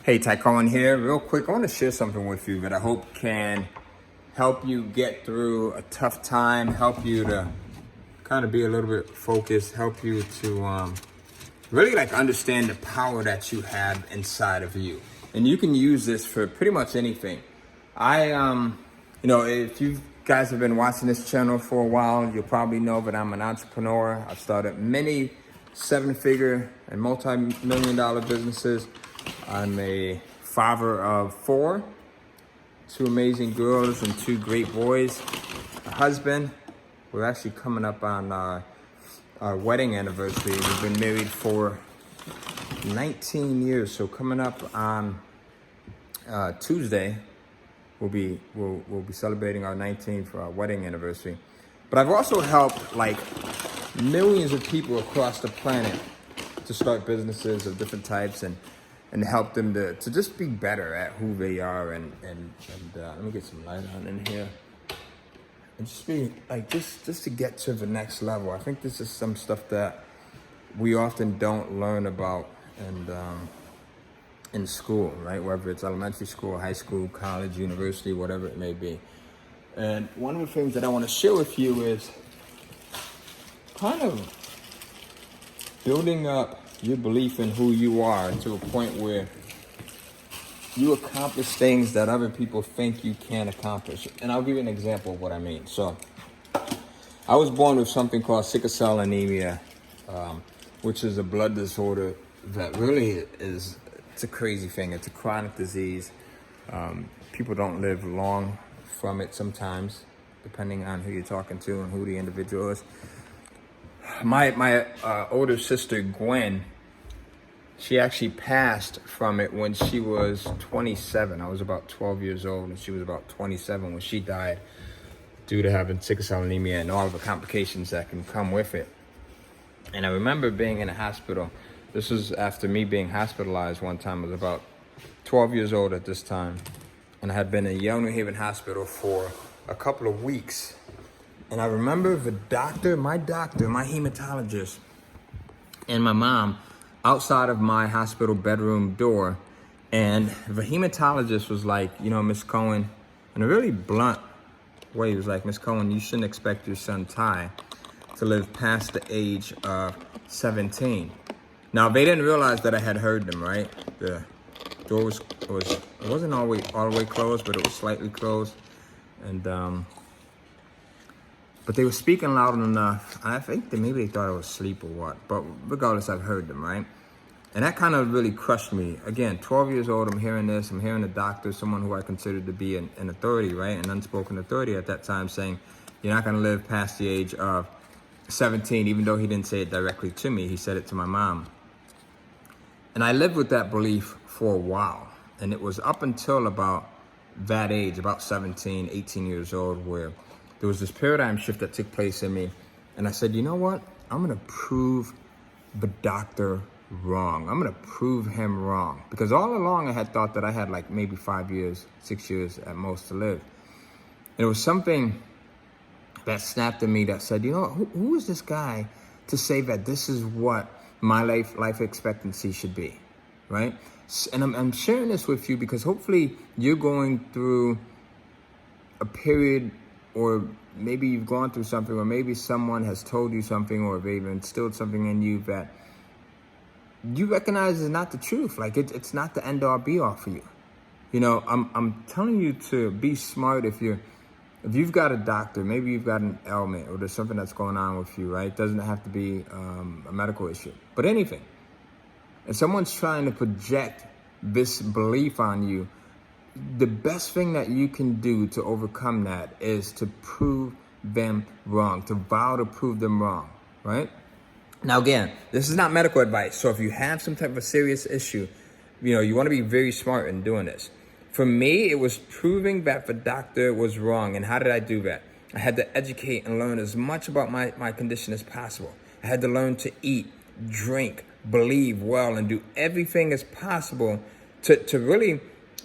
Hey, Ty Cohen here. Real quick, I want to share something with you that I hope can help you get through a tough time, help you to kind of be a little bit focused, help you to really understand the power that you have inside of you. And you can use this for pretty much anything. If you guys have been watching this channel for a while, you'll probably know that I'm an entrepreneur. I've started many seven-figure and multi-million dollar businesses. I'm a father of four, two amazing girls and two great boys, a husband. We're actually coming up on our wedding anniversary. We've been married for 19 years, so coming up on Tuesday, we'll be celebrating our 19th wedding anniversary. But I've also helped millions of people across the planet to start businesses of different types and help them to just be better at who they are and let me get some light on in here. And just be just to get to the next level. I think this is some stuff that we often don't learn about in school, right? Whether it's elementary school, high school, college, university, whatever it may be. And one of the things that I want to share with you is kind of building up your belief in who you are to a point where you accomplish things that other people think you can't accomplish. And I'll give you an example of what I mean. So I was born with something called sickle cell anemia, which is a blood disorder that really it's a crazy thing. It's a chronic disease. People don't live long from it sometimes, depending on who you're talking to and who the individual is. My older sister, Gwen, she actually passed from it when she was 27. I was about 12 years old, and she was about 27 when she died due to having sickle cell anemia and all of the complications that can come with it. And I remember being in a hospital. This was after me being hospitalized one time. I was about 12 years old at this time, and I had been in Yale New Haven Hospital for a couple of weeks. And I remember the doctor, my hematologist, and my mom outside of my hospital bedroom door. And the hematologist was like, Miss Cohen, in a really blunt way, he was like, Miss Cohen, you shouldn't expect your son Ty to live past the age of 17. Now, they didn't realize that I had heard them, right? The door it wasn't all the way closed, but it was slightly closed. And, but they were speaking loud enough. I think that maybe they thought I was asleep or what. But regardless, I've heard them, right? And that kind of really crushed me. Again, 12 years old, I'm hearing this. I'm hearing a doctor, someone who I considered to be an authority, right? An unspoken authority at that time, saying, you're not going to live past the age of 17, even though he didn't say it directly to me. He said it to my mom. And I lived with that belief for a while. And it was up until about that age, about 17, 18 years old, where there was this paradigm shift that took place in me. And I said, you know what? I'm going to prove the doctor wrong. I'm going to prove him wrong. Because all along I had thought that I had maybe 5 years, 6 years at most to live. And it was something that snapped in me that said, who is this guy to say that this is what my life expectancy should be, right? And I'm sharing this with you because hopefully you're going through a period, or maybe you've gone through something, or maybe someone has told you something, or they've instilled something in you that you recognize is not the truth. It's not the end all be all for you. I'm telling you to be smart. If you've got a doctor, maybe you've got an ailment, or there's something that's going on with you, right? It doesn't have to be a medical issue, but anything. And someone's trying to project this belief on you, the best thing that you can do to overcome that is to prove them wrong, to vow to prove them wrong, right? Now, again, this is not medical advice. So if you have some type of serious issue, you want to be very smart in doing this. For me, it was proving that the doctor was wrong. And how did I do that? I had to educate and learn as much about my condition as possible. I had to learn to eat, drink, believe well, and do everything as possible to really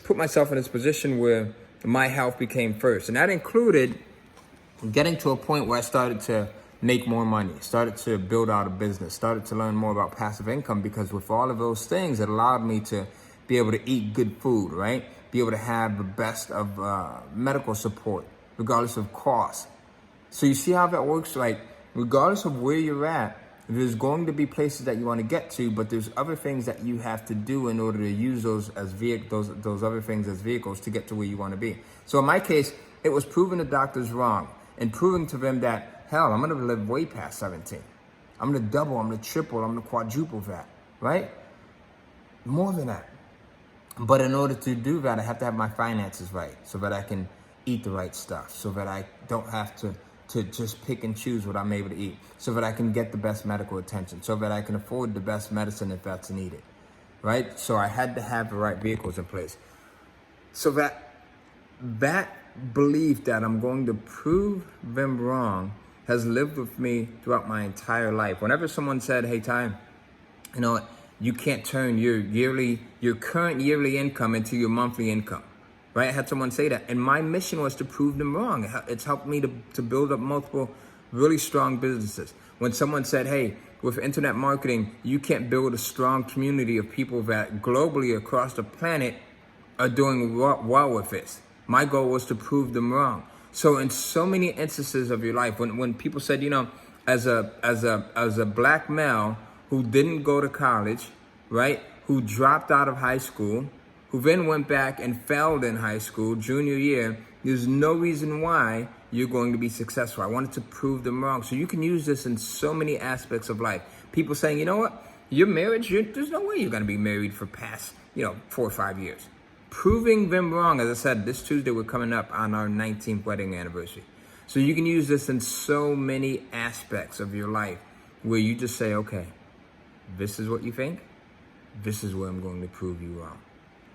put myself in this position where my health became first. And that included getting to a point where I started to make more money, started to build out a business, started to learn more about passive income, because with all of those things, it allowed me to be able to eat good food, right? Be able to have the best of medical support, regardless of cost. So you see how that works? Like, regardless of where you're at, there's going to be places that you want to get to, but there's other things that you have to do in order to use those as those other things as vehicles to get to where you want to be. So in my case, it was proving the doctors wrong and proving to them that, hell, I'm going to live way past 17. I'm going to double, I'm going to triple, I'm going to quadruple that, right? More than that. But in order to do that, I have to have my finances right so that I can eat the right stuff, so that I don't have to just pick and choose what I'm able to eat, so that I can get the best medical attention, so that I can afford the best medicine if that's needed, right? So I had to have the right vehicles in place. So that belief that I'm going to prove them wrong has lived with me throughout my entire life. Whenever someone said, hey, Ty, you know what? You can't turn your current yearly income into your monthly income, right? I had someone say that. And my mission was to prove them wrong. It's helped me to build up multiple really strong businesses. When someone said, hey, with internet marketing, you can't build a strong community of people that globally across the planet are doing well with this. My goal was to prove them wrong. So in so many instances of your life, when people said, you know, as a black male who didn't go to college, right? Who dropped out of high school, who then went back and failed in high school, junior year, there's no reason why you're going to be successful. I wanted to prove them wrong. So you can use this in so many aspects of life. People saying, you know what? Your marriage, there's no way you're going to be married for past, 4 or 5 years. Proving them wrong. As I said, this Tuesday we're coming up on our 19th wedding anniversary. So you can use this in so many aspects of your life where you just say, okay, this is what you think, this is where I'm going to prove you wrong.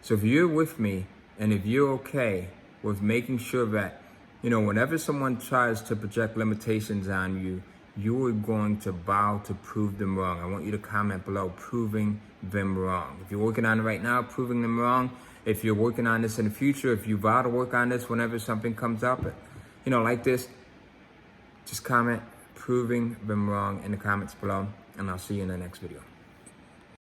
So if you're with me and if you're okay with making sure that, whenever someone tries to project limitations on you, you are going to bow to prove them wrong. I want you to comment below, proving them wrong. If you're working on it right now, proving them wrong. If you're working on this in the future, if you vow to work on this whenever something comes up, like this, just comment, proving them wrong in the comments below, and I'll see you in the next video.